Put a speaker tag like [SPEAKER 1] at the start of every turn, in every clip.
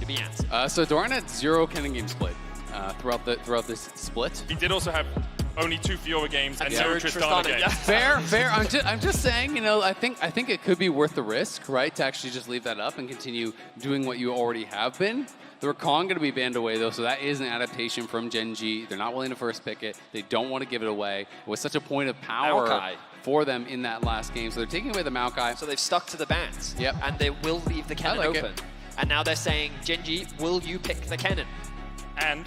[SPEAKER 1] to be at?
[SPEAKER 2] So Doran had 0 Kennen games played throughout this split.
[SPEAKER 3] He did also have only 2 Fiora games and 0
[SPEAKER 1] Tristana
[SPEAKER 3] games.
[SPEAKER 1] yeah.
[SPEAKER 2] Fair. I'm just saying, you know, I think it could be worth the risk, right, to actually just leave that up and continue doing what you already have been. The Rakan going to be banned away, though, so that is an adaptation from Gen G. They're not willing to first pick it. They don't want to give it away. It was such a point of power for them in that last game. So they're taking away the Maokai.
[SPEAKER 1] So they've stuck to the bans.
[SPEAKER 2] Yep.
[SPEAKER 1] And they will leave the Kennen open. And now they're saying, Gen G, will you pick the Kennen?
[SPEAKER 3] And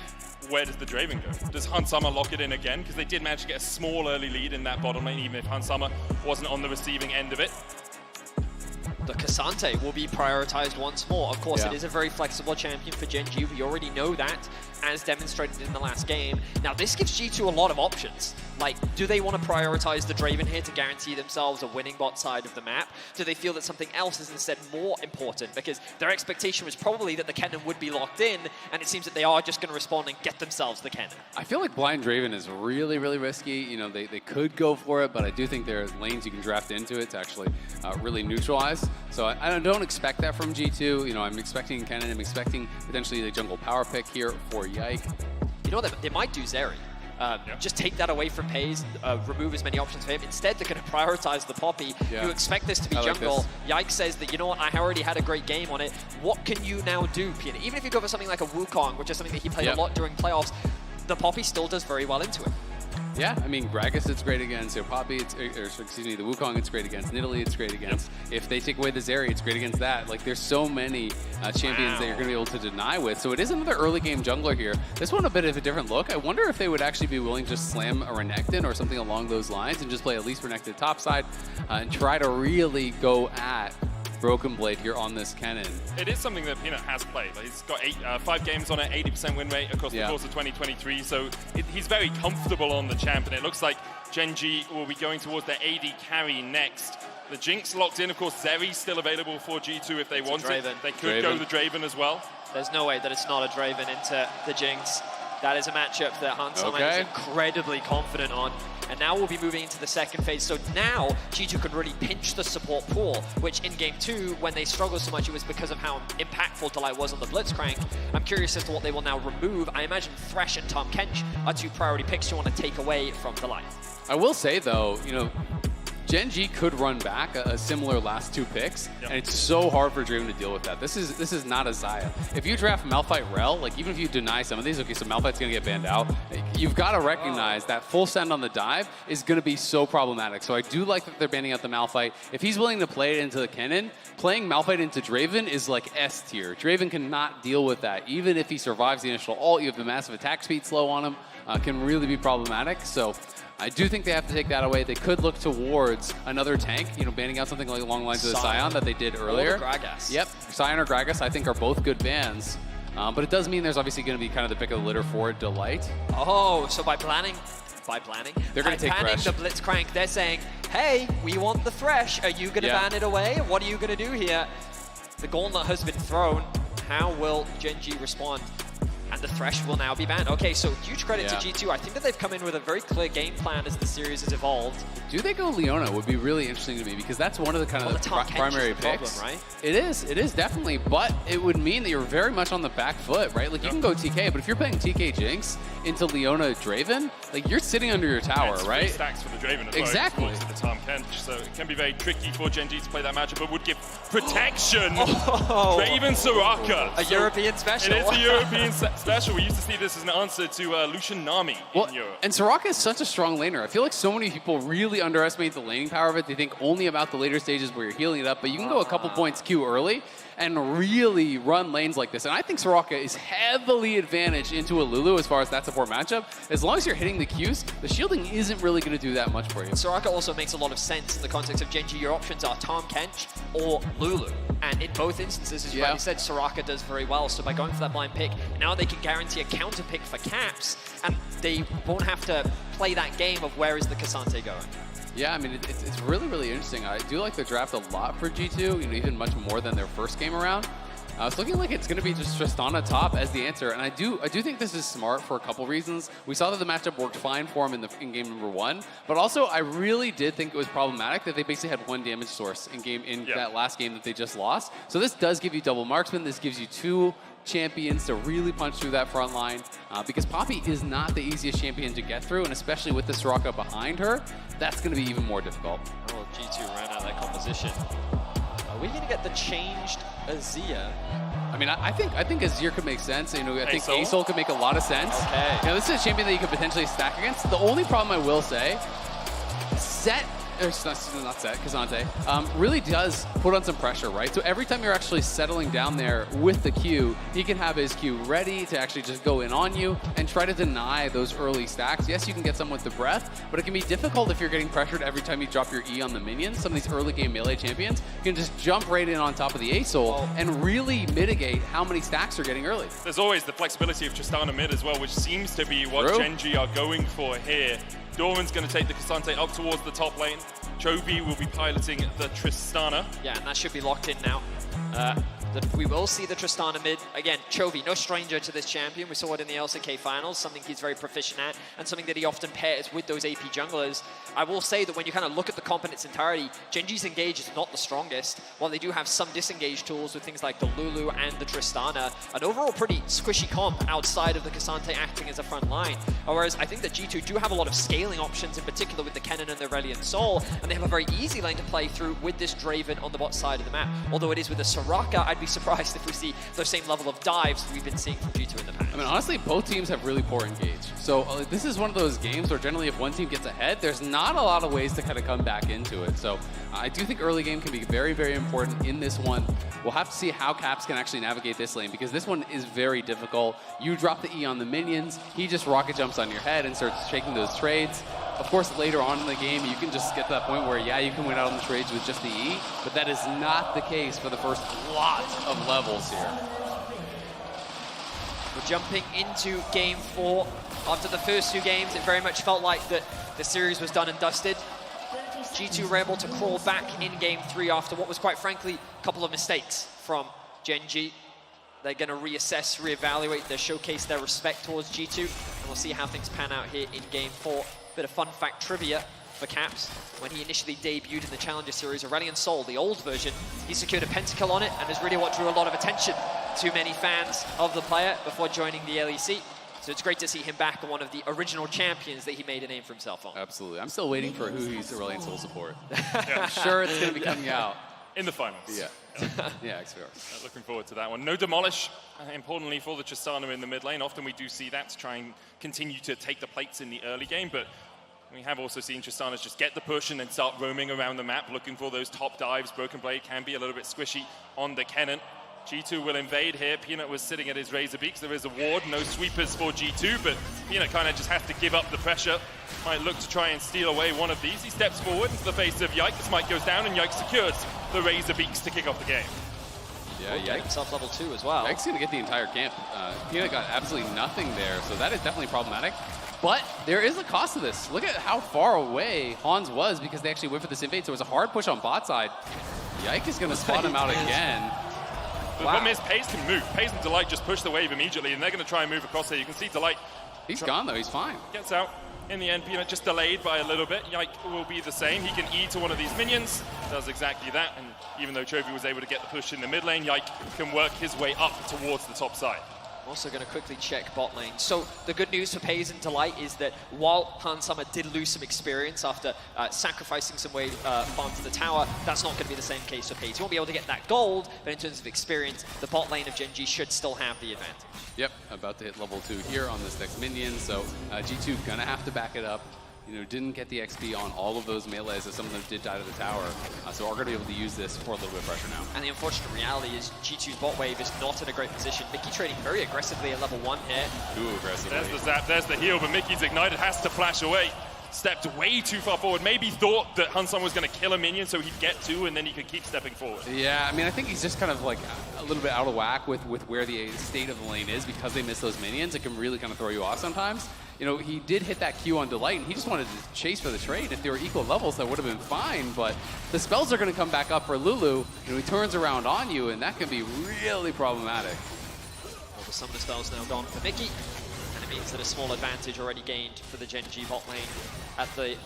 [SPEAKER 3] where does the Draven go? Does Hansama lock it in again? Because they did manage to get a small early lead in that bottom lane, even if Hansama wasn't on the receiving end of it.
[SPEAKER 1] The Cassante will be prioritized once more. Of course, it is a very flexible champion for Gen G. We already know that, as demonstrated in the last game. Now, this gives G2 a lot of options. Like, do they want to prioritize the Draven here to guarantee themselves a winning bot side of the map? Do they feel that something else is instead more important? Because their expectation was probably that the Kennen would be locked in, and it seems that they are just going to respond and get themselves the Kennen.
[SPEAKER 2] I feel like blind Draven is really, really risky. You know, they could go for it, but I do think there's lanes you can draft into it to actually really neutralize. So I don't expect that from G2. You know, I'm expecting Kennen. I'm expecting potentially the jungle power pick here for Yike.
[SPEAKER 1] You know what, they might do Zeri. Just take that away from Pays, remove as many options for him. Instead, they're going to prioritize the Poppy. You expect this to be jungle. Yike says that, you know what, I already had a great game on it. What can you now do, Peter? Even if you go for something like a Wukong, which is something that he played a lot during playoffs, the Poppy still does very well into it.
[SPEAKER 2] Yeah, I mean, Gragas it's great against, Poppy, the Wukong it's great against, Nidalee it's great against. If they take away the Zeri, it's great against that. Like, there's so many champions that you're going to be able to deny with. So it is another early game jungler here. This one a bit of a different look. I wonder if they would actually be willing to just slam a Renekton or something along those lines and just play at least Renekton topside and try to really go at Broken Blade here on this Kennen.
[SPEAKER 3] It is something that Peanut has played. Like, he's got 5 games on it, 80% win rate across the course of 2023. So he's very comfortable on the champ, and it looks like Gen G will be going towards their AD carry next. The Jinx locked in, of course. Zeri's still available for G2 if they want it. They could go the Draven as well. There's
[SPEAKER 1] no way that it's not a Draven into the Jinx. That is a matchup that Hansama is incredibly confident on. And now we'll be moving into the second phase. So now G2 can really pinch the support pool, which in game 2, when they struggled so much, it was because of how impactful Delight was on the Blitzcrank. I'm curious as to what they will now remove. I imagine Thresh and Tahm Kench are 2 priority picks you want to take away from Delight.
[SPEAKER 2] I will say, though, you know, Gen G could run back a similar last 2 picks, and it's so hard for Draven to deal with that. This is not a Xayah. If you draft Malphite Rel, like even if you deny some of these, okay, so Malphite's gonna get banned out, you've got to recognize that full send on the dive is gonna be so problematic. So I do like that they're banning out the Malphite. If he's willing to play it into the Kennen, playing Malphite into Draven is like S tier. Draven cannot deal with that. Even if he survives the initial ult, you have the massive attack speed slow on him, can really be problematic. So I do think they have to take that away. They could look towards another tank, you know, banning out something like along the lines of the Sion that they did earlier.
[SPEAKER 1] Or Gragas.
[SPEAKER 2] Yep, Sion or Gragas I think are both good bans. But it does mean there's obviously going to be kind of the pick of the litter for Delight.
[SPEAKER 1] Oh, so by planning,
[SPEAKER 2] they're going to take Thresh.
[SPEAKER 1] the Blitzcrank, they're saying, hey, we want the Thresh. Are you going to ban it away? What are you going to do here? The gauntlet has been thrown. How will Gen G respond? And the Thresh will now be banned. Okay, so huge credit to G2. I think that they've come in with a very clear game plan as the series has evolved.
[SPEAKER 2] Do they go Leona would be really interesting to me, because that's one of the kind of the primary picks.
[SPEAKER 1] Problem, right?
[SPEAKER 2] It is definitely, but it would mean that you're very much on the back foot, right? Like you can go TK, but if you're playing TK Jinx into Leona Draven, like you're sitting under your tower, right?
[SPEAKER 3] Stacks for the Draven as well.
[SPEAKER 2] Exactly.
[SPEAKER 3] The Tahm Kench, so it can be very tricky for Gen G to play that matchup, but would give protection. Draven Soraka.
[SPEAKER 1] A European special.
[SPEAKER 3] It is a European special. We used to see this as an answer to Lucian Nami in Europe.
[SPEAKER 2] And Soraka is such a strong laner. I feel like so many people really underestimate the laning power of it. They think only about the later stages where you're healing it up, but you can go a couple points Q early and really run lanes like this. And I think Soraka is heavily advantaged into a Lulu as far as that support matchup. As long as you're hitting the Qs, the shielding isn't really going to do that much for you.
[SPEAKER 1] Soraka also makes a lot of sense in the context of Gen G. Your options are Tahm Kench or Lulu. And in both instances, as you already said, Soraka does very well. So by going for that blind pick, now they can guarantee a counter pick for Caps, and they won't have to play that game of where is the Cassante going.
[SPEAKER 2] Yeah, I mean, it's really, really interesting. I do like the draft a lot for G2, you know, even much more than their first game around. It's looking like it's going to be just Tristana top as the answer, and I do think this is smart for a couple reasons. We saw that the matchup worked fine for him in game number 1, but also I really did think it was problematic that they basically had 1 damage source in that last game that they just lost. So this does give you double marksman. This gives you 2 champions to really punch through that front line because Poppy is not the easiest champion to get through, and especially with the Soraka behind her, that's going to be even more difficult.
[SPEAKER 1] Oh, G2 ran out of that composition. Are we going to get the changed Azir?
[SPEAKER 2] I mean, I think Azir could make sense. You know, I think
[SPEAKER 3] Asol?
[SPEAKER 2] Asol could make a lot of sense.
[SPEAKER 1] Okay.
[SPEAKER 2] You know, this is a champion that you could potentially stack against. The only problem I will say, K'Sante really does put on some pressure, right? So every time you're actually settling down there with the Q, he can have his Q ready to actually just go in on you and try to deny those early stacks. Yes, you can get some with the breath, but it can be difficult if you're getting pressured every time you drop your E on the minions. Some of these early game melee champions can just jump right in on top of the Asol and really mitigate how many stacks you're getting early.
[SPEAKER 3] There's always the flexibility of Tristana mid as well, which seems to be what Gen G are going for here. Doran's going to take the K'Sante up towards the top lane. Chovy will be piloting the Tristana.
[SPEAKER 1] Yeah, and that should be locked in now. We will see the Tristana mid. Again, Chovy, no stranger to this champion. We saw it in the LCK finals, something he's very proficient at, and something that he often pairs with those AP junglers. I will say that when you kind of look at the comp in its entirety, Gen G's engage is not the strongest. While they do have some disengage tools with things like the Lulu and the Tristana, an overall pretty squishy comp outside of the K'Sante acting as a front line. Whereas I think that G2 do have a lot of scaling options, in particular with the Kennen and the Aurelion Sol, and they have a very easy lane to play through with this Draven on the bot side of the map. Although it is with the Soraka, I'd be surprised if we see the same level of dives we've been seeing from G2 in the past.
[SPEAKER 2] I mean, honestly, both teams have really poor engage. So this is one of those games where generally if one team gets ahead, there's not a lot of ways to kind of come back into it. So I do think early game can be very, very important in this one. We'll have to see how Caps can actually navigate this lane because this one is very difficult. You drop the E on the minions, he just rocket jumps on your head and starts shaking those trades. Of course, later on in the game, you can just get to that point where, yeah, you can win out on the trades with just the E, but that is not the case for the first lot of levels here.
[SPEAKER 1] We're jumping into game 4. After the first 2 games, it very much felt like that the series was done and dusted. G2 were able to crawl back in game 3 after what was, quite frankly, a couple of mistakes from Gen G. They're going to reassess, reevaluate, they showcase their respect towards G2, and we'll see how things pan out here in game 4. Bit of fun fact trivia for Caps. When he initially debuted in the Challenger Series, Aurelion Sol, the old version, he secured a pentakill on it and is really what drew a lot of attention to many fans of the player before joining the LEC. So it's great to see him back, one of the original champions that he made a name for himself on.
[SPEAKER 2] Absolutely. I'm still waiting for who he's Aurelion Sol support. I'm sure it's going to be coming out.
[SPEAKER 3] In the finals.
[SPEAKER 2] Yeah. Yeah, XVR.
[SPEAKER 3] Looking forward to that one. No demolish, importantly, for the Tristana in the mid lane. Often we do see that to try and continue to take the plates in the early game, but we have also seen Tristana's just get the push and then start roaming around the map, looking for those top dives. Broken Blade can be a little bit squishy on the Kennen. G2 will invade here. Peanut was sitting at his Razor Beaks. There is a ward, no sweepers for G2, but Peanut kind of just has to give up the pressure. Might look to try and steal away one of these. He steps forward into the face of Yike. This might goes down, and Yike secures the Razor Beaks to kick off the game.
[SPEAKER 2] Yeah, Yike
[SPEAKER 1] himself level 2 as well.
[SPEAKER 2] Yike's going to get the entire camp. Peanut got absolutely nothing there, so that is definitely problematic. But there is a cost to this. Look at how far away Hans was because they actually went for this invade, so it was a hard push on bot side. Yike is going to spot him out again.
[SPEAKER 3] The problem is Paze can move. Paze and Delight just push the wave immediately, and they're going to try and move across here. You can see Delight.
[SPEAKER 2] He's gone, though. He's fine.
[SPEAKER 3] Gets out. In the end, Peanut just delayed by a little bit. Yike will be the same. He can E to one of these minions. Does exactly that. And even though Chovy was able to get the push in the mid lane, Yike can work his way up towards the top side.
[SPEAKER 1] I'm also going to quickly check bot lane. So the good news for Paze and Delight is that while Hans Summer did lose some experience after sacrificing some wave farm to the tower, that's not going to be the same case for Paze. He won't be able to get that gold, but in terms of experience, the bot lane of Gen G should still have the advantage.
[SPEAKER 2] Yep, about to hit level 2 here on this next minion, so G2 gonna have to back it up. You know, didn't get the XP on all of those melees as some of them did die to the tower, so are going to be able to use this for a little bit of pressure now.
[SPEAKER 1] And the unfortunate reality is G2's bot wave is not in a great position. Mickey trading very aggressively at level 1 here.
[SPEAKER 2] Too aggressively.
[SPEAKER 3] There's the zap, there's the heal, but Mickey's ignited, has to flash away. Stepped way too far forward. Maybe thought that Hansan was going to kill a minion so he'd get 2 and then he could keep stepping forward.
[SPEAKER 2] Yeah, I mean, I think he's just kind of like a little bit out of whack with where the state of the lane is because they miss those minions. It can really kind of throw you off sometimes. You know, he did hit that Q on Delight, and he just wanted to chase for the trade. If they were equal levels, that would have been fine, but the spells are going to come back up for Lulu, and he turns around on you, and that can be really problematic.
[SPEAKER 1] Well, the summoner spell's now gone for Mickey, and it means that a small advantage already gained for the Gen G bot lane at the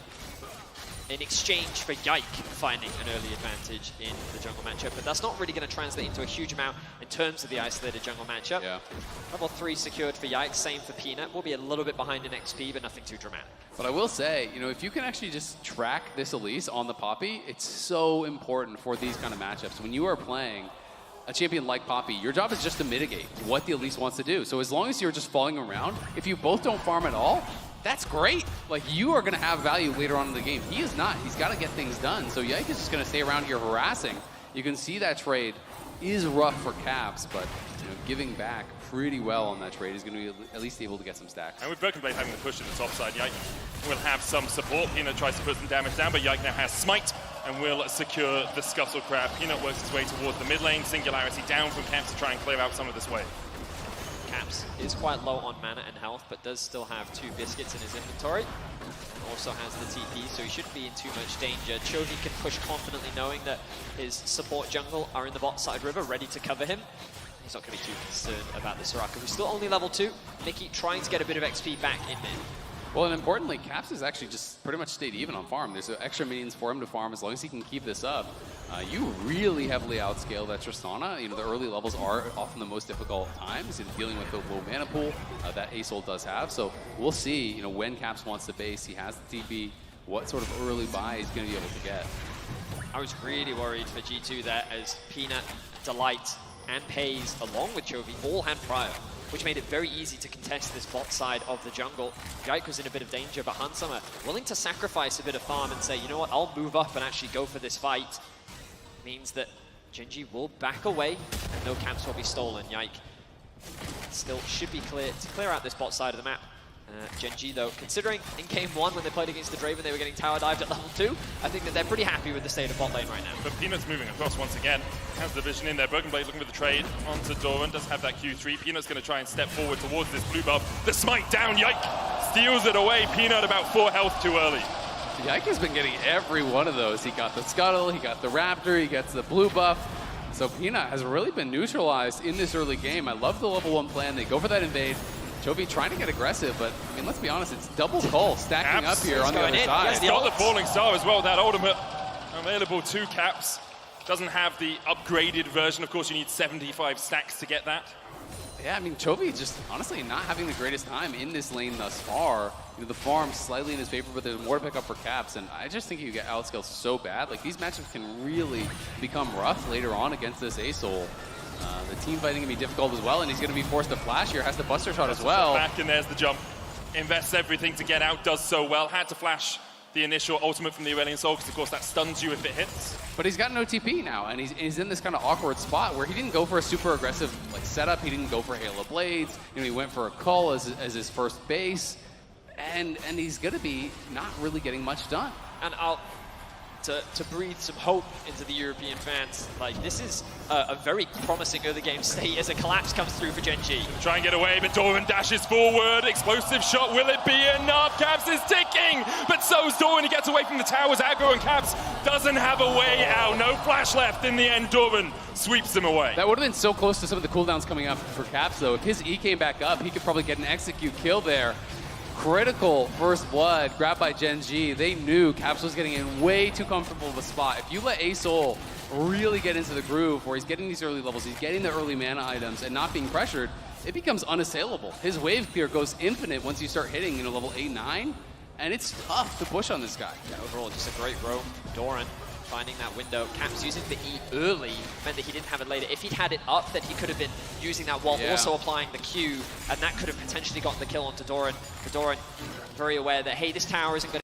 [SPEAKER 1] in exchange for Yike finding an early advantage in the jungle matchup, but that's not really going to translate into a huge amount in terms of the isolated jungle matchup.
[SPEAKER 2] Yeah.
[SPEAKER 1] Level 3 secured for Yike, same for Peanut. We'll be a little bit behind in XP, but nothing too dramatic.
[SPEAKER 2] But I will say, you know, if you can actually just track this Elise on the Poppy, it's so important for these kind of matchups. When you are playing a champion like Poppy, your job is just to mitigate what the Elise wants to do. So as long as you're just following around, if you both don't farm at all, that's great. Like, you are going to have value later on in the game. He is not. He's got to get things done. So Yike is just going to stay around here harassing. You can see that trade is rough for Caps, but you know, giving back pretty well on that trade is going to be at least able to get some stacks.
[SPEAKER 3] And with Broken Blade having the push in the top side, Yike will have some support. Peanut tries to put some damage down, but Yike now has Smite and will secure the Scuttle Crab. Peanut works his way towards the mid lane. Singularity down from Caps to try and clear out some of this wave.
[SPEAKER 1] Caps is quite low on mana and health, but does still have 2 biscuits in his inventory. And also has the TP, so he shouldn't be in too much danger. Chovy can push confidently knowing that his support jungle are in the bot side river, ready to cover him. He's not going to be too concerned about the Soraka, who's still only level 2. Mickey trying to get a bit of XP back in mid.
[SPEAKER 2] Well, and importantly, Caps has actually just pretty much stayed even on farm. There's extra minions for him to farm as long as he can keep this up. You really heavily outscale that Tristana. You know, the early levels are often the most difficult times in dealing with the low mana pool that Asol does have. So we'll see, you know, when Caps wants to base, he has the TP, what sort of early buy he's going to be able to get.
[SPEAKER 1] I was really worried for G2 there, as Peanut, Delight, and Pays, along with Chovy, all had Prior, which made it very easy to contest this bot side of the jungle. Yike was in a bit of danger, but Hansama willing to sacrifice a bit of farm and say, you know what, I'll move up and actually go for this fight. Means that Gen.G will back away, and no camps will be stolen. Yike still should be clear to clear out this bot side of the map. Gen.G, though, considering in game 1 when they played against the Draven, they were getting tower dived at level 2, I think that they're pretty happy with the state of bot lane right now.
[SPEAKER 3] But Peanut's moving across once again. Has the vision in there. Broken Blade looking for the trade onto Doran. Does have that Q3. Peanut's going to try and step forward towards this blue buff. The smite down. Yike steals it away. Peanut about 4 health too early.
[SPEAKER 2] Yike has been getting every one of those. He got the Scuttle, he got the Raptor, he gets the blue buff. So Peanut has really been neutralized in this early game. I love the level 1 plan. They go for that invade. Chovy trying to get aggressive, but I mean, let's be honest, it's double Cull stacking up here on the other side.
[SPEAKER 3] He's got the Falling Star as well, that ultimate available to Caps. Doesn't have the upgraded version. Of course, you need 75 stacks to get that.
[SPEAKER 2] Yeah, I mean, Chovy just honestly not having the greatest time in this lane thus far. You know, the farm's slightly in his favor, but there's more to pick up for Caps, and I just think you get outscaled so bad. Like, these matchups can really become rough later on against this Asol. The team fighting can be difficult as well, and he's going to be forced to flash here. Has the Buster Shot as well.
[SPEAKER 3] Back, and there's the jump. Invests everything to get out, does so well. Had to flash the initial ultimate from the Aurelion Soul, because of course that stuns you if it hits.
[SPEAKER 2] But he's got no TP now, and he's in this kind of awkward spot where he didn't go for a super aggressive like setup. He didn't go for Halo Blades. You know, he went for a Cull as his first base, and he's going to be not really getting much done.
[SPEAKER 1] And to breathe some hope into the European fans, like, this is a very promising early game state as a collapse comes through for Gen.G.
[SPEAKER 3] Try and get away, but Doran dashes forward. Explosive shot, will it be enough? Caps is ticking, but so's Doran. He gets away from the towers. Aggro, and Caps doesn't have a way out. No flash left in the end. Doran sweeps him away.
[SPEAKER 2] That would have been so close to some of the cooldowns coming up for Caps, though. If his E came back up, he could probably get an execute kill there. Critical first blood grabbed by Gen.G. They knew Caps was getting in way too comfortable of a spot. If you let Asol really get into the groove where he's getting these early levels, he's getting the early mana items and not being pressured, it becomes unassailable. His wave clear goes infinite once you start hitting, you know, level 8, 9, and it's tough to push on this guy.
[SPEAKER 1] Yeah, overall, just a great roam. Doran finding that window. Caps using the E early meant that he didn't have it later. If he'd had it up, then he could have been using that while also applying the Q, and that could have potentially gotten the kill onto Doran. But Doran, very aware that, hey, this tower isn't going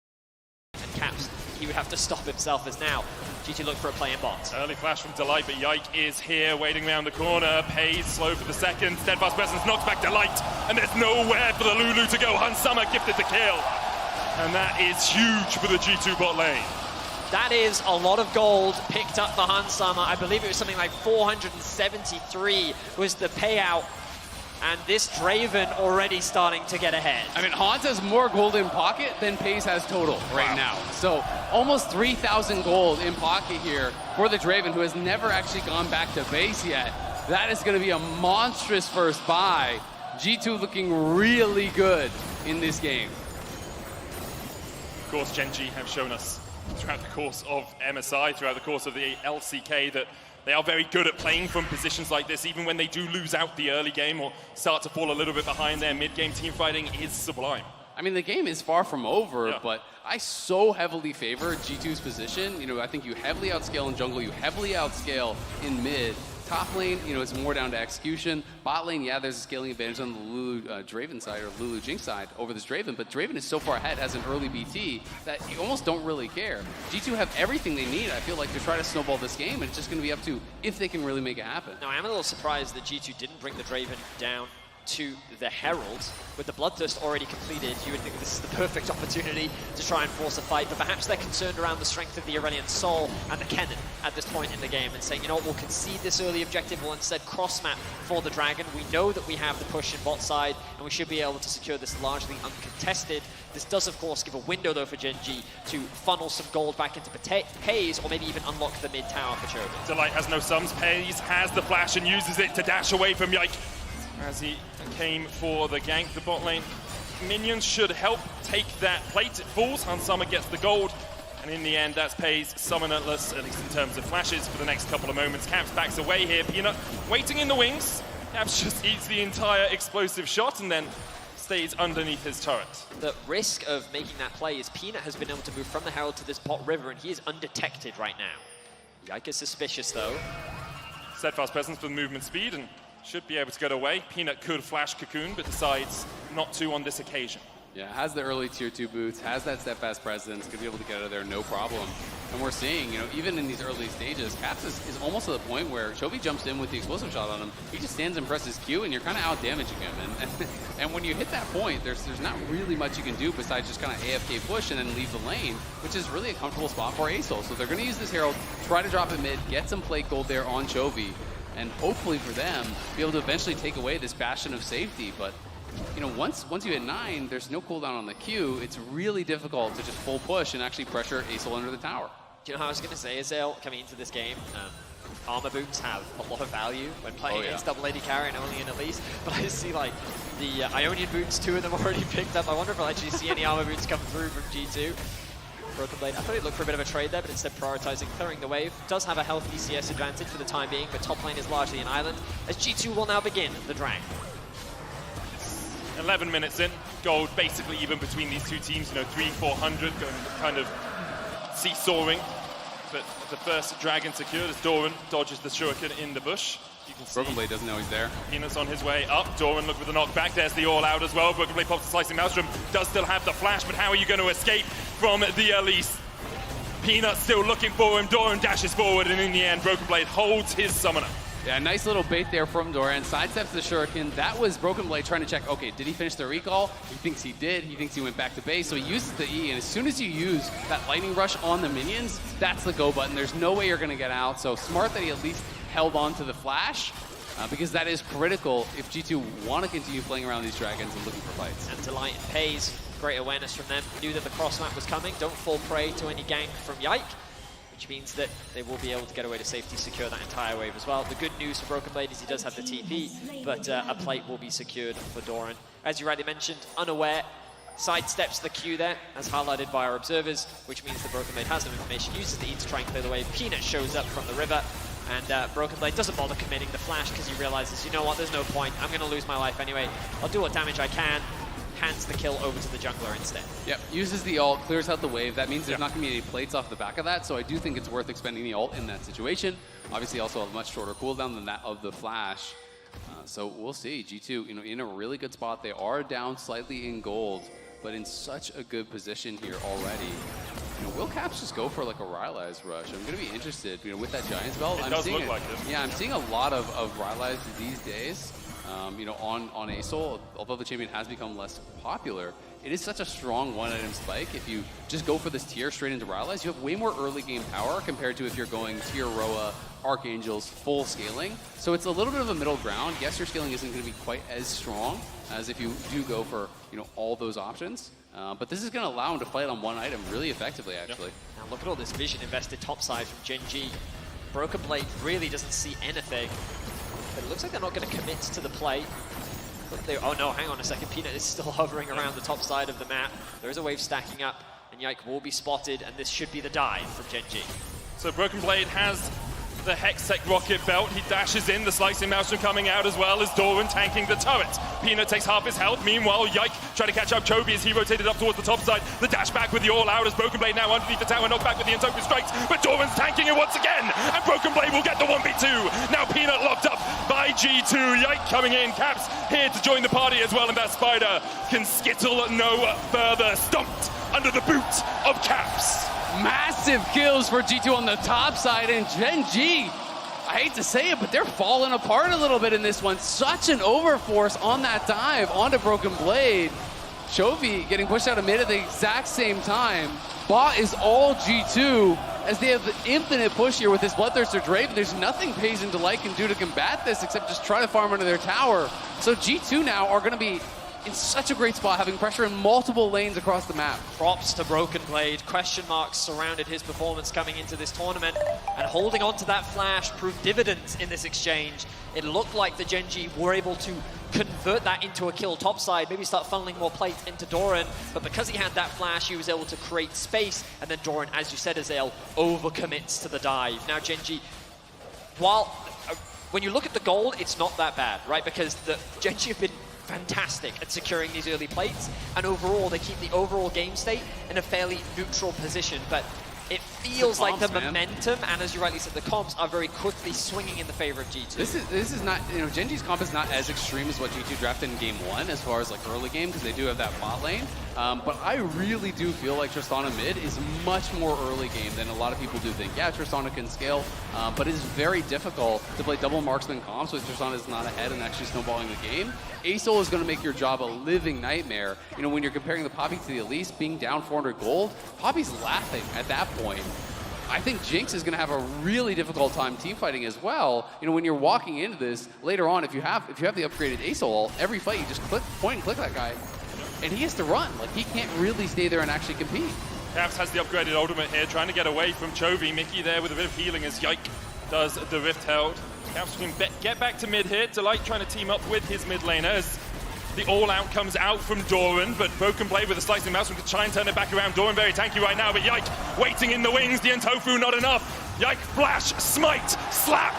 [SPEAKER 1] to... And Caps, he would have to stop himself as now G2 look for a play in bot.
[SPEAKER 3] Early flash from Delight, but Yike is here, waiting around the corner. Pays slow for the second. Steadfast Presence knocks back Delight, and there's nowhere for the Lulu to go. Hansama gifted the kill. And that is huge for the G2 bot lane.
[SPEAKER 1] That is a lot of gold picked up for Hansama. I believe it was something like 473 was the payout. And this Draven already starting to get ahead.
[SPEAKER 2] I mean, Hans has more gold in pocket than Pays has total right now. So almost 3,000 gold in pocket here for the Draven, who has never actually gone back to base yet. That is going to be a monstrous first buy. G2 looking really good in this game.
[SPEAKER 3] Of course, Gen.G have shown us throughout the course of MSI, throughout the course of the LCK, that they are very good at playing from positions like this, even when they do lose out the early game or start to fall a little bit behind. Their mid-game team fighting is sublime.
[SPEAKER 2] I mean, the game is far from over, but I so heavily favor G2's position. You know, I think you heavily outscale in jungle, you heavily outscale in mid. Top lane, you know, it's more down to execution. Bot lane, yeah, there's a scaling advantage on the Lulu Draven side or Lulu Jinx side over this Draven, but Draven is so far ahead, has an early BT, that you almost don't really care. G2 have everything they need, I feel like, to try to snowball this game, and it's just going to be up to if they can really make it happen.
[SPEAKER 1] Now, I am a little surprised that G2 didn't bring the Draven down to the Herald. With the Bloodthirst already completed, you would think this is the perfect opportunity to try and force a fight, but perhaps they're concerned around the strength of the Aurelion Soul and the Kennen at this point in the game and saying, you know what, we'll concede this early objective, we'll instead cross-map for the Dragon. We know that we have the push in bot side, and we should be able to secure this largely uncontested. This does, of course, give a window, though, for Gen G to funnel some gold back into Pays, or maybe even unlock the mid tower for Chovy.
[SPEAKER 3] Delight has no sums. Pays has the flash and uses it to dash away from Yike as he came for the gank. The bot lane minions should help take that plate. It falls, Hansama gets the gold, and in the end, that's Pays summonerless, at least in terms of flashes, for the next couple of moments. Caps backs away here. Peanut waiting in the wings. Caps just eats the entire explosive shot and then stays underneath his turret.
[SPEAKER 1] The risk of making that play is Peanut has been able to move from the Herald to this bot river, and he is undetected right now. Yike is suspicious, though.
[SPEAKER 3] Steadfast presence for the movement speed and should be able to get away. Peanut could flash Cocoon, but decides not to on this occasion.
[SPEAKER 2] Yeah, has the early tier 2 boots, has that steadfast presence, could be able to get out of there no problem. And we're seeing, you know, even in these early stages, Caps is almost to the point where Chovy jumps in with the explosive shot on him. He just stands and presses Q, and you're kind of out damaging him. And when you hit that point, there's not really much you can do besides just kind of AFK push and then leave the lane, which is really a comfortable spot for Asol. So they're going to use this Herald, try to drop it mid, get some plate gold there on Chovy, and hopefully for them, be able to eventually take away this bastion of safety. But, you know, once you hit 9, there's no cooldown on the Q. It's really difficult to just full push and actually pressure Asol under the tower.
[SPEAKER 1] Do you know how I was going to say, Azale, coming into this game, armor boots have a lot of value when playing against double AD carry and only in at least, but I see like the Ionian boots, 2 of them already picked up. I wonder if I'll actually see any armor boots come through from G2. Broken Blade, I thought he'd look for a bit of a trade there, but instead prioritizing clearing the wave. Does have a healthy CS advantage for the time being, but top lane is largely an island, as G2 will now begin the drag.
[SPEAKER 3] 11 minutes in, gold basically even between these two teams, you know, 300-400, going kind of seesawing. But the first dragon secured as Doran dodges the shuriken in the bush. You can see
[SPEAKER 2] Broken Blade doesn't know he's there.
[SPEAKER 3] Peanut's on his way up. Doran look with the knockback. There's the all-out as well. Broken Blade pops the slicing maelstrom. Does still have the flash, but how are you going to escape from the Elise? Peanut still looking for him. Doran dashes forward, and in the end, Broken Blade holds his summoner.
[SPEAKER 2] Yeah, nice little bait there from Doran. Sidesteps the shuriken. That was Broken Blade trying to check, okay, did he finish the recall? He thinks he did. He thinks he went back to base. So he uses the E, and as soon as you use that lightning rush on the minions, that's the go button. There's no way you're going to get out. So smart that he at least held on to the flash, because that is critical if G2 want to continue playing around these dragons and looking for fights.
[SPEAKER 1] And Delight Pays, great awareness from them. Knew that the cross map was coming. Don't fall prey to any gank from Yike, which means that they will be able to get away to safety, secure that entire wave as well. The good news for Broken Blade is he does have the TP, but a plate will be secured for Doran. As you rightly mentioned, unaware, sidesteps the Q there, as highlighted by our observers, which means that Broken Blade has no information, uses the E to try and clear the wave. Peanut shows up from the river, and Broken Blade doesn't bother committing the flash because he realizes, you know what, there's no point, I'm going to lose my life anyway. I'll do what damage I can. Hands the kill over to the jungler instead.
[SPEAKER 2] Yep, uses the ult, clears out the wave. That means there's not going to be any plates off the back of that, so I do think it's worth expending the ult in that situation. Obviously also a much shorter cooldown than that of the flash. So we'll see. G2, you know, in a really good spot. They are down slightly in gold, but in such a good position here already. You know, will Caps just go for like a Rylai's rush? I'm going to be interested, you know, with that Giant's Belt.
[SPEAKER 3] It does look like it.
[SPEAKER 2] Yeah, I'm seeing a lot of Rylai's these days. You know, on Asol, although the champion has become less popular, it is such a strong one-item spike. If you just go for this tier straight into Rylai's, you have way more early game power compared to if you're going tier Roa, Archangels, full scaling. So it's a little bit of a middle ground. Yes, your scaling isn't going to be quite as strong as if you do go for, you know, all those options. But this is going to allow him to fight on one item really effectively, actually.
[SPEAKER 1] Now look at all this vision invested topside from Gen G. Broken Blade really doesn't see anything. But it looks like they're not going to commit to the play. Oh no, hang on a second. Peanut is still hovering around the top side of the map. There is a wave stacking up, and Yike will be spotted, and this should be the dive from Gen G.
[SPEAKER 3] So Broken Blade has the Hextech rocket belt. He dashes in, the slicing maelstrom coming out as well as Doran tanking the turret. Peanut takes half his health. Meanwhile, Yike trying to catch up Chovy as he rotated up towards the top side. The dash back with the all out as Broken Blade now underneath the tower, knocked back with the Intoku strikes, but Doran's tanking it once again, and Broken Blade will get the 1v2. Now Peanut locked up by G2. Yike coming in, Caps here to join the party as well, and that spider can skittle no further. Stomped under the boot of Caps.
[SPEAKER 2] Massive kills for G2 on the top side, and Gen G, I hate to say it, but they're falling apart a little bit in this one. Such an overforce on that dive onto Broken Blade. Chovy getting pushed out of mid at the exact same time. Bot is all G2 as they have the infinite push here with this Bloodthirster Draven. There's nothing Paze and Delight can do to combat this except just try to farm under their tower. So G2 now are going to be in such a great spot, having pressure in multiple lanes across the map.
[SPEAKER 1] Props to Broken Blade. Question marks surrounded his performance coming into this tournament, and holding on to that flash proved dividends in this exchange. It looked like the Gen G were able to convert that into a kill topside, maybe start funneling more plates into Doran, but because he had that flash, he was able to create space, and then Doran, as you said, Azael, overcommits to the dive. Now Gen G, while when you look at the gold, it's not that bad, right? Because the Gen G have been fantastic at securing these early plates, and overall they keep the overall game state in a fairly neutral position, but it feels like the momentum, and as you rightly said, the comps are very quickly swinging in the favor of G2.
[SPEAKER 2] This is not, you know, Gen G's comp is not as extreme as what G2 drafted in game 1 as far as like early game, because they do have that bot lane. But I really do feel like Tristana mid is much more early game than a lot of people do think. Yeah, Tristana can scale, but it is very difficult to play double marksman comps with Tristana is not ahead and actually snowballing the game. Asol is going to make your job a living nightmare. You know, when you're comparing the Poppy to the Elise, being down 400 gold, Poppy's laughing at that point. I think Jinx is going to have a really difficult time team fighting as well. You know, when you're walking into this later on, if you have the upgraded Asol, every fight you just point and click that guy, and he has to run. Like, he can't really stay there and actually compete.
[SPEAKER 3] Caps has the upgraded ultimate here, trying to get away from Chovy. Mickey there with a bit of healing as Yike does the Rift Held. Caps can get back to mid here. Delight trying to team up with his mid laner as the all-out comes out from Doran, but Broken Blade with a slicing mouse can try and turn it back around. Doran very tanky right now, but Yike waiting in the wings. The Entofu not enough. Yike flash, smite, slap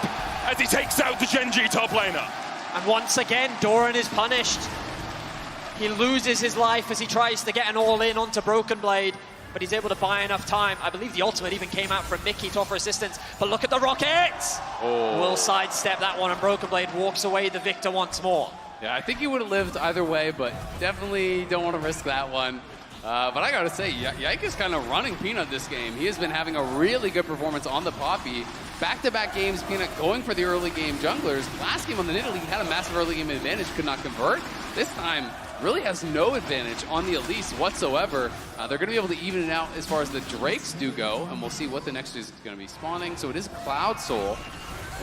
[SPEAKER 3] as he takes out the Gen G top laner.
[SPEAKER 1] And once again, Doran is punished. He loses his life as he tries to get an all-in onto Broken Blade, but he's able to buy enough time. I believe the ultimate even came out from Mickey to offer assistance, but look at the rockets!
[SPEAKER 2] Oh.
[SPEAKER 1] Will sidestep that one, and Broken Blade walks away the victor once more.
[SPEAKER 2] Yeah, I think he would have lived either way, but definitely don't want to risk that one. But I gotta say, Yike is kind of running Peanut this game. He has been having a really good performance on the Poppy. Back-to-back games, Peanut going for the early game junglers. Last game on the Nidalee, he had a massive early game advantage, could not convert. This time, really has no advantage on the Elise whatsoever. They're going to be able to even it out as far as the Drakes do go, and we'll see what the next is going to be spawning. So it is Cloud Soul,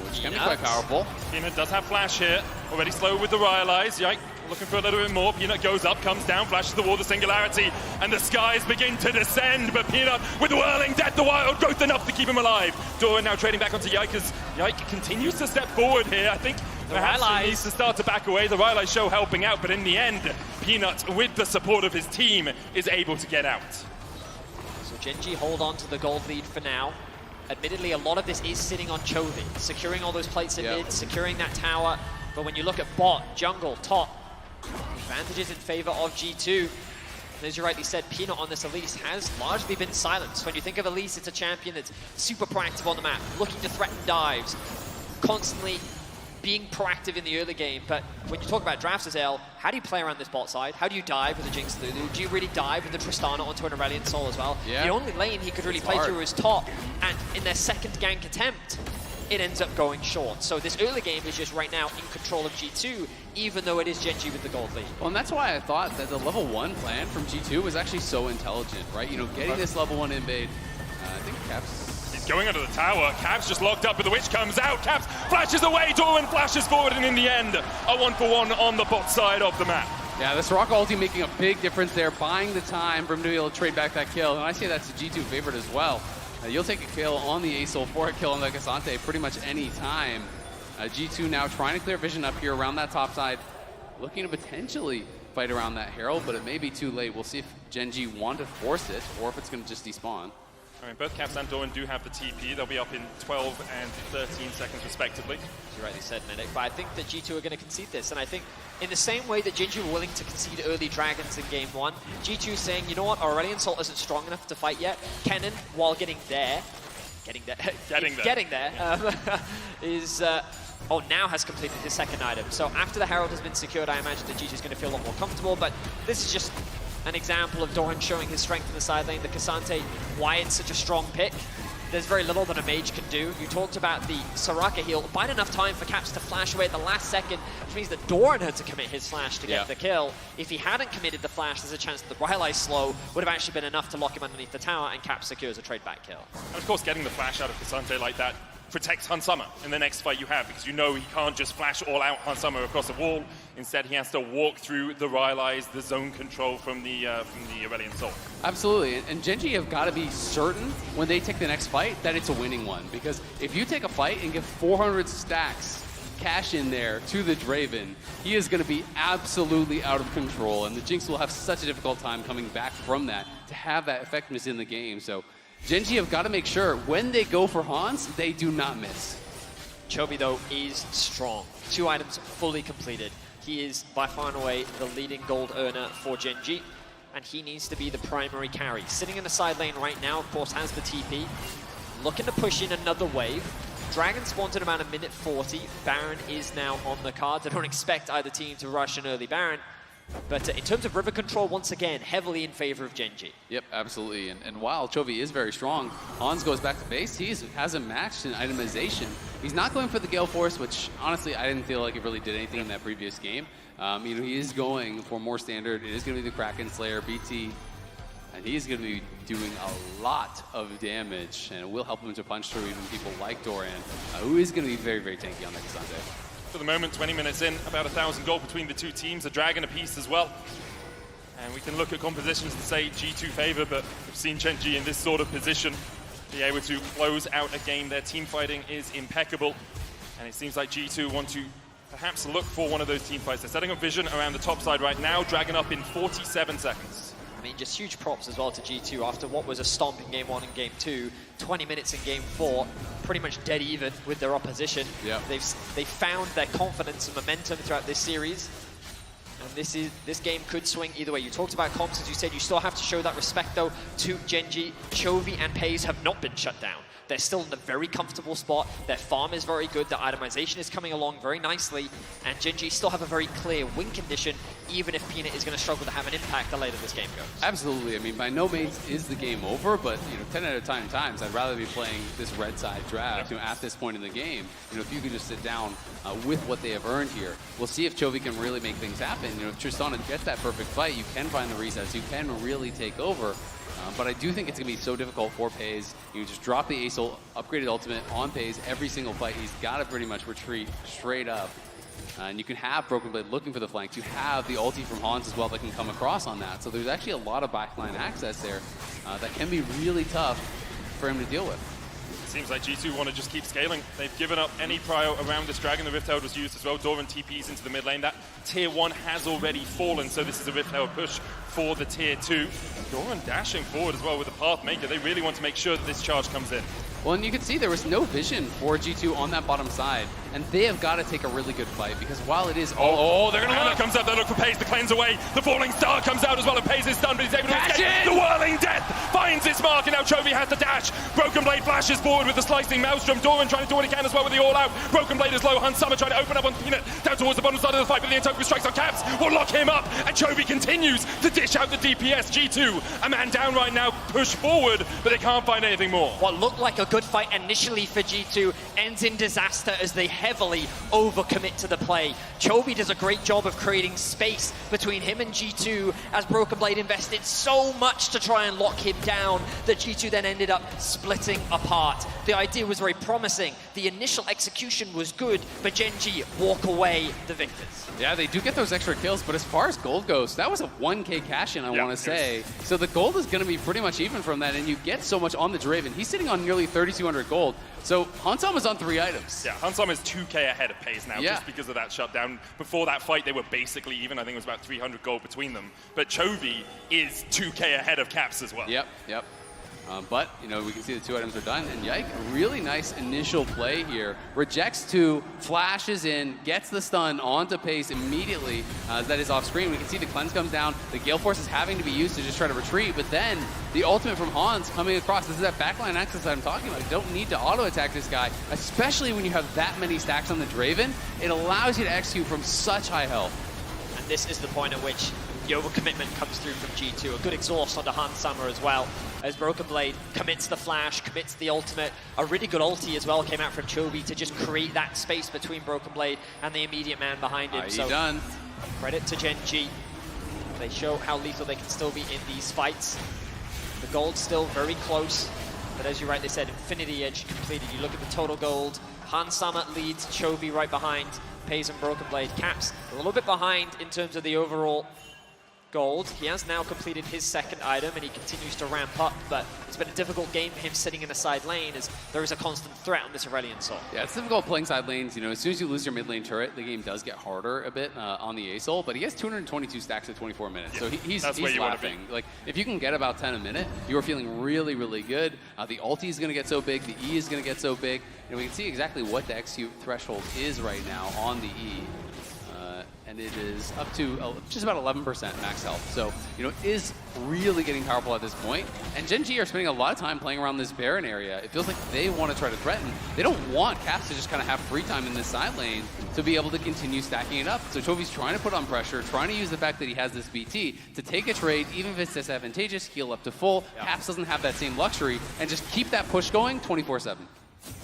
[SPEAKER 2] which can be quite powerful.
[SPEAKER 3] Peanut does have flash here, already slow with the Ryalize. Yike looking for a little bit more. Peanut goes up, comes down, flashes the wall, the Singularity, and the skies begin to descend. But Peanut with whirling Death the Wild growth enough to keep him alive. Doran now trading back onto Yike as Yike continues to step forward here. I think perhaps he needs to start to back away. The Ryalize show helping out, but in the end, Peanut, with the support of his team, is able to get out.
[SPEAKER 1] So Gen G hold on to the gold lead for now. Admittedly, a lot of this is sitting on Chovy, securing all those plates in mid, securing that tower. But when you look at bot, jungle, top, advantages in favor of G2. And as you rightly said, Peanut on this Elise has largely been silenced. When you think of Elise, it's a champion that's super proactive on the map, looking to threaten dives, constantly being proactive in the early game. But when you talk about drafts, Azael, how do you play around this bot side? How do you dive with a Jinx Lulu? Do you really dive with the Tristana onto an Aurelion Sol as well?
[SPEAKER 2] Yeah.
[SPEAKER 1] The only lane he could really play through is top, and in their second gank attempt, it ends up going short. So this early game is just right now in control of G2, even though it is Gen G with the gold lead.
[SPEAKER 2] Well, and that's why I thought that the level 1 plan from G2 was actually so intelligent, right? You know, getting this level 1 invade, I think Caps...
[SPEAKER 3] Going under the tower, Caps just locked up, but the Witch comes out. Caps flashes away, Doran flashes forward, and in the end, a 1-for-1 on the bot side of the map.
[SPEAKER 2] Yeah, this Rock ulti making a big difference there, buying the time for him to be able to trade back that kill. And I say that's a G2 favorite as well. You'll take a kill on the Asol for a kill on the Cassante pretty much any time. G2 now trying to clear vision up here around that top side. looking to potentially fight around that Herald, but it may be too late. We'll see if Gen G want to force it or if it's going to just despawn.
[SPEAKER 3] I mean, both Caps and Doran do have the TP. They'll be up in 12 and 13 seconds respectively.
[SPEAKER 1] As you rightly said, Medic, but I think that G2 are going to concede this, and I think in the same way that Gen G were willing to concede early Dragons in Game 1, G2 is saying, you know what, our Aurelion Salt isn't strong enough to fight yet. Kennen, while getting there, is... oh, now has completed his second item. So after the Herald has been secured, I imagine that G2 is going to feel a lot more comfortable, but this is just an example of Doran showing his strength in the side lane. The Cassante, why it's such a strong pick. There's very little that a mage can do. You talked about the Soraka heal. Bide enough time for Caps to flash away at the last second, which means that Doran had to commit his flash to get the kill. If he hadn't committed the flash, there's a chance that the Rylai slow would have actually been enough to lock him underneath the tower, and Caps secures a trade back kill.
[SPEAKER 3] And of course, getting the flash out of Cassante like that protects Hansama in the next fight you have, because you know he can't just flash all out Hansama across the wall. Instead, he has to walk through the Rylai's, the zone control from the Aurelion Salt.
[SPEAKER 2] Absolutely, and Gen G have got to be certain when they take the next fight that it's a winning one, because if you take a fight and give 400 stacks cash in there to the Draven, he is going to be absolutely out of control, and the Jinx will have such a difficult time coming back from that to have that effectiveness in the game. So Gen G have got to make sure when they go for Hans, they do not miss.
[SPEAKER 1] Chovy, though, is strong. 2 items fully completed. He is by far and away the leading gold earner for Gen G, and he needs to be the primary carry. Sitting in the side lane right now, of course, has the TP. Looking to push in another wave. Dragon spawned at about a minute 40. Baron is now on the cards. I don't expect either team to rush an early Baron. But in terms of river control, once again, heavily in favor of Gen G.
[SPEAKER 2] Yep, absolutely. And while Chovy is very strong, Hans goes back to base. He hasn't matched in itemization. He's not going for the Gale Force, which honestly I didn't feel like it really did anything in that previous game. You know, he is going for more standard. It is going to be the Kraken Slayer, BT, and he's going to be doing a lot of damage, and it will help him to punch through even people like Doran, who is going to be very, very tanky on that Cassante.
[SPEAKER 3] For the moment, 20 minutes in, about 1,000 gold between the two teams, a Dragon apiece as well. And we can look at compositions and say G2 favor, but we've seen Gen G in this sort of position be able to close out a game. Their team fighting is impeccable, and it seems like G2 want to perhaps look for one of those team fights. They're setting up vision around the top side right now, Dragon up in 47 seconds.
[SPEAKER 1] I mean, just huge props as well to G2 after what was a stomp in Game 1 and Game 2, 20 minutes in Game 4, pretty much dead even with their opposition.
[SPEAKER 2] Yep.
[SPEAKER 1] They've found their confidence and momentum throughout this series. And this game could swing either way. You talked about comps, as you said, you still have to show that respect though to Gen G. Chovy and Pays have not been shut down. They're still in a very comfortable spot. Their farm is very good. Their itemization is coming along very nicely. And Gen G still have a very clear win condition, even if Peanut is going to struggle to have an impact the later this game goes.
[SPEAKER 2] Absolutely. I mean, by no means is the game over, but 10 out of 10 times, I'd rather be playing this red side draft at this point in the game. If you could just sit down with what they have earned here. We'll see if Chovy can really make things happen. If Tristana gets that perfect fight, you can find the resets. You can really take over. But I do think it's going to be so difficult for Pays. You just drop the Ace upgraded ultimate on Pays every single fight. He's got to pretty much retreat straight up. And you can have Broken Blade looking for the flanks. You have the ulti from Hans as well that can come across on that. So there's actually a lot of backline access there that can be really tough for him to deal with.
[SPEAKER 3] Seems like G2 want to just keep scaling. They've given up any prio around this Dragon. The Rift Herald was used as well. Doran TPs into the mid lane. That tier 1 has already fallen, so this is a Rift Herald push for the tier 2. Doran dashing forward as well with the Pathmaker. They really want to make sure that this charge comes in.
[SPEAKER 2] Well, and you can see there was no vision for G2 on that bottom side, and they have got to take a really good fight, because while it is...
[SPEAKER 3] Oh, they're going to look. Comes up, they look for Pays to cleanse away. The Falling Star comes out as well, and Pays is stunned, but he's able to escape. The Whirling Death finds its mark, and now Chovy has to dash. Broken Blade flashes forward with the Slicing Maelstrom. Doran trying to do what he can as well with the All-Out. Broken Blade is low. Hansama trying to open up on Peanut down towards the bottom side of the fight, but the Intoku strikes on Caps will lock him up, and Chovy continues to dish out the DPS. G2, a man down right now, push forward, but they can't find anything more.
[SPEAKER 1] What looked like a good fight initially for G2 ends in disaster as they heavily overcommit to the play. Chovy does a great job of creating space between him and G2 as Broken Blade invested so much to try and lock him down that G2 then ended up splitting apart. The idea was very promising. The initial execution was good, but Gen G walk away the victors.
[SPEAKER 2] Yeah, they do get those extra kills, but as far as gold goes, that was a 1k cash-in, I want to say. So the gold is going to be pretty much even from that, and you get so much on the Draven. He's sitting on nearly 3,200 gold. So Hansam is on 3 items.
[SPEAKER 3] Yeah, Hansam is 2k ahead of Pace now just because of that shutdown. Before that fight, they were basically even. I think it was about 300 gold between them. But Chovy is 2k ahead of Caps as well.
[SPEAKER 2] Yep. But, you know, we can see the 2 items are done. And Yike, really nice initial play here. Rejects 2, flashes in, gets the stun onto Pace immediately as that is off screen. We can see the cleanse comes down. The Gale Force is having to be used to just try to retreat. But then the ultimate from Hans coming across. This is that backline access that I'm talking about. You don't need to auto-attack this guy, especially when you have that many stacks on the Draven. It allows you to execute from such high health.
[SPEAKER 1] And this is the point at which the overcommitment comes through from G2. A good exhaust onto Hans Summer as well, as Broken Blade commits the flash, commits the ultimate. A really good ulti as well came out from Chovy to just create that space between Broken Blade and the immediate man behind him.
[SPEAKER 2] So done.
[SPEAKER 1] Credit to Gen G. They show how lethal they can still be in these fights. The gold's still very close, but as you rightly said, Infinity Edge completed. You look at the total gold. Hans Summer leads, Chovy right behind, Pays and Broken Blade. Caps a little bit behind in terms of the overall gold. He has now completed his 2nd item and he continues to ramp up, but it's been a difficult game for him sitting in the side lane as there is a constant threat on this Aurelion Soul.
[SPEAKER 2] Yeah, it's difficult playing side lanes. You know, as soon as you lose your mid lane turret, the game does get harder a bit on the A-Soul, but he has 222 stacks at 24 minutes, so he's laughing. Like, if you can get about 10 a minute, you are feeling really, really good. The ulti is going to get so big, the E is going to get so big, and we can see exactly what the execute threshold is right now on the E. And it is up to just about 11% max health. So, you know, it is really getting powerful at this point. And Gen G are spending a lot of time playing around this Baron area. It feels like they want to try to threaten. They don't want Caps to just kind of have free time in this side lane to be able to continue stacking it up. So Chovy's trying to put on pressure, trying to use the fact that he has this BT to take a trade, even if it's disadvantageous, heal up to full. Caps doesn't have that same luxury, and just keep that push going 24/7.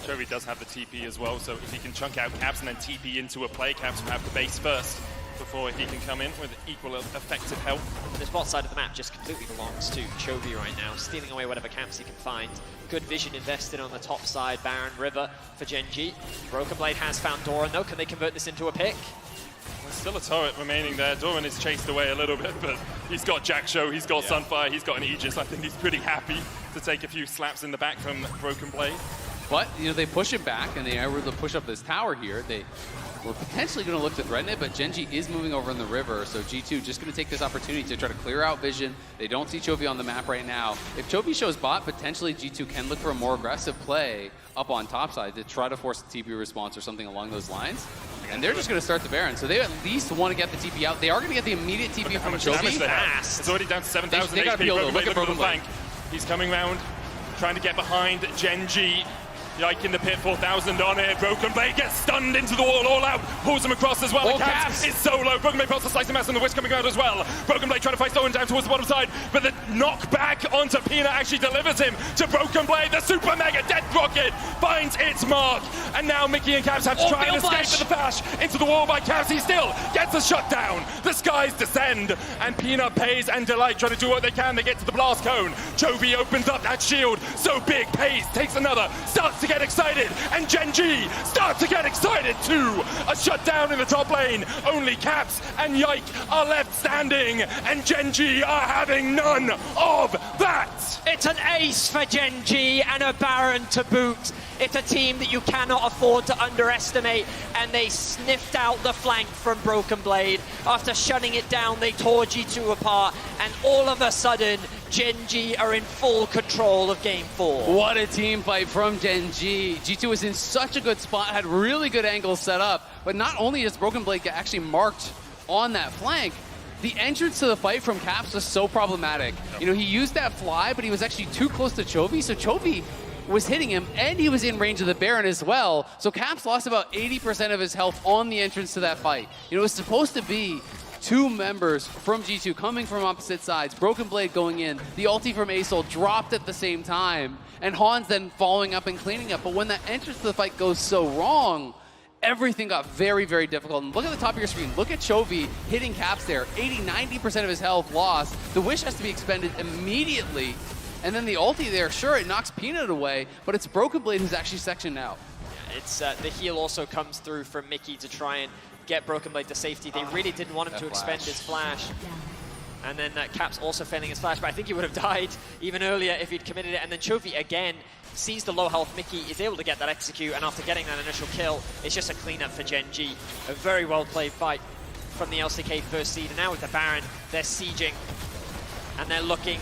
[SPEAKER 3] Chovy does have the TP as well, so if he can chunk out Caps and then TP into a play, Caps will have the base first before he can come in with equal effective help.
[SPEAKER 1] The bot side of the map just completely belongs to Chovy right now, stealing away whatever camps he can find. Good vision invested on the top side, Baron River for Gen G. Broken Blade has found Doran though. Can they convert this into a pick?
[SPEAKER 3] There's still a turret remaining there. Doran is chased away a little bit, but he's got Jack Show, he's got Sunfire, he's got an Aegis. I think he's pretty happy to take a few slaps in the back from Broken Blade.
[SPEAKER 2] But, you know, they push it back, and they are able to push up this tower here. They were potentially going to look to threaten it, but Gen G is moving over in the river, so G2 just going to take this opportunity to try to clear out vision. They don't see Chovy on the map right now. If Chovy shows bot, potentially G2 can look for a more aggressive play up on top side to try to force the TP response or something along those lines. And they're just going to start the Baron, so they at least want to get the TP out. They are going to get the immediate TP from Chovy.
[SPEAKER 3] It's already down to 7,000 HP. Look at Broken Blade. He's coming round, trying to get behind Gen G. Yike in the pit, 4,000 on it. Broken Blade gets stunned into the wall, all out, pulls him across as well. The Caps is solo. Broken Blade pops the slice of mass and the Wisp coming out as well. Broken Blade trying to fight Stolen down towards the bottom side, but the knockback onto Pina actually delivers him to Broken Blade. The Super Mega Death Rocket finds its mark, and now Mickey and Caps have to try and escape with the flash into the wall by Caps. He still gets a shutdown. The skies descend, and Pina, Pays, and Delight try to do what they can. They get to the blast cone. Chovy opens up that shield so big. Pays takes another, starts to get excited, and Gen G start to get excited too. A shutdown in the top lane. Only Caps and Yike are left standing, and Gen G are having none of that.
[SPEAKER 1] It's an ace for Gen G and a Baron to boot. It's a team that you cannot afford to underestimate, and they sniffed out the flank from Broken Blade. After shutting it down, they tore G2 apart, and all of a sudden, Gen G are in full control of Game 4.
[SPEAKER 2] What a team fight from Gen G. G2 was in such a good spot, had really good angles set up, but not only does Broken Blade get actually marked on that flank, the entrance to the fight from Caps was so problematic. You know, he used that fly, but he was actually too close to Chovy, so Chovy was hitting him, and he was in range of the Baron as well. So Caps lost about 80% of his health on the entrance to that fight. You know, it was supposed to be two members from G2 coming from opposite sides, Broken Blade going in, the ulti from A-Soul dropped at the same time, and Hans then following up and cleaning up. But when that entrance to the fight goes so wrong, everything got very, very difficult. And look at the top of your screen. Look at Chovy hitting Caps there. 80-90% of his health lost. The Wish has to be expended immediately. And then the ulti there, sure, it knocks Peanut away, but it's Broken Blade who's actually sectioned out.
[SPEAKER 1] Yeah, it's the heal also comes through from Mickey to try and get Broken Blade to safety. They really didn't want him to expend his flash. And then Caps also failing his flash, but I think he would have died even earlier if he'd committed it. And then Chovy again sees the low health Mickey, is able to get that execute, and after getting that initial kill, it's just a cleanup for Gen G. A very well played fight from the LCK first seed, and now with the Baron, they're sieging, and they're looking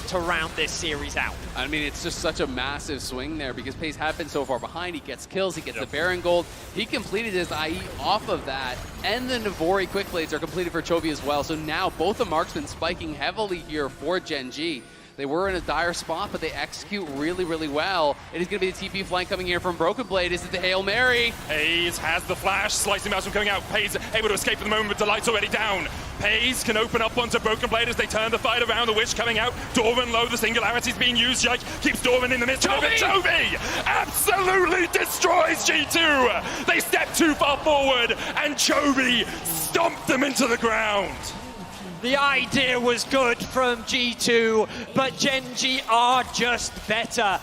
[SPEAKER 1] to round this series out.
[SPEAKER 2] I mean, it's just such a massive swing there because FaZe have been so far behind. He gets kills, he gets the Baron gold. He completed his IE off of that, and the Navori quick blades are completed for Chovy as well. So now both the marksmen spiking heavily here for Gen G. They were in a dire spot, but they execute really, really well. It is going to be the TP flank coming here from Broken Blade. Is it the Hail Mary?
[SPEAKER 3] FaZe has the flash, slicing mouse from coming out. FaZe able to escape for the moment, but Delight's already down. FaZe can open up onto Broken Blade as they turn the fight around. The Witch coming out. Dorman low, the Singularity's being used. Yike keeps Dorman in the midst of it. Chovy absolutely destroys G2. They step too far forward, and Chovy stomped them into the ground.
[SPEAKER 1] The idea was good from G2, but Gen G are just better.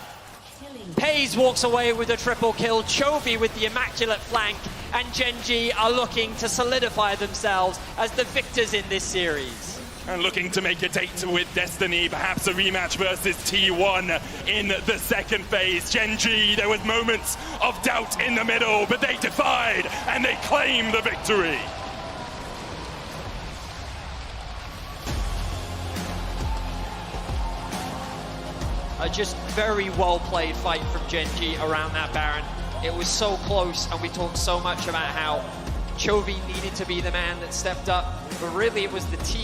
[SPEAKER 1] FaZe walks away with a triple kill, Chovy with the immaculate flank, and Gen G are looking to solidify themselves as the victors in this series.
[SPEAKER 3] And looking to make a date with Destiny, perhaps a rematch versus T1 in the second phase. Gen G, there was moments of doubt in the middle, but they defied and they claimed the victory.
[SPEAKER 1] A just very well played fight from Gen G around that Baron. It was so close, and we talked so much about how Chovy needed to be the man that stepped up, but really it was the team